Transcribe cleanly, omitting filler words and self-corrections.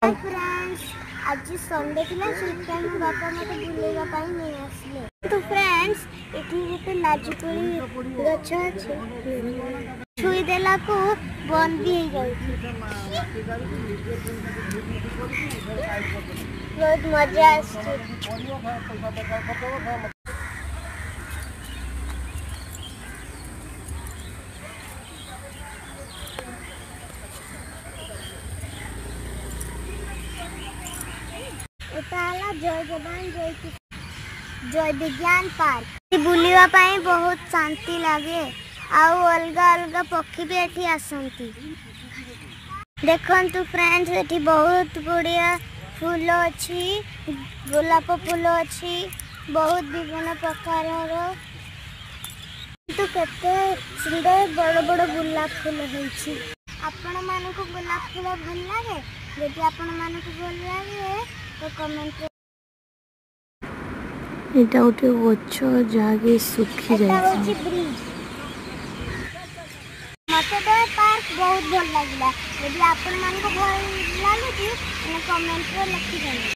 Hi friends, आज Sunday थिला से मो बापा मते बुलेगा पाई नहीं आसले। तो फ्रेंड्स एठी गोटे लाजुकोली गछ अछि, छुई देला को बंद भी जाई। बहुत मजा आछे। जय विज्ञान पार्क बुलिवा पाई बहुत शांति लगे। आउ अलगा अलगा पक्षी भी एठी आसंती। देखंतु फ्रेंड्स एठी बहुत गुड़िया फूल अछि, गोलाप फूल अछि, बहुत विभिन्न प्रकार तो केते सुंदर बड़ बड़ गोलाप फूल होइछि। आपण मानको गोलाप फूल भल लागे? यदि आपण मानको भल लागे तो कमेंट। एटा गोटे गछ जागे सुखी जाइछि। मते तो पार्क बहुत भल लागिला। यदि आपण मानको भल लागे कमेंट रे लिखि देबे।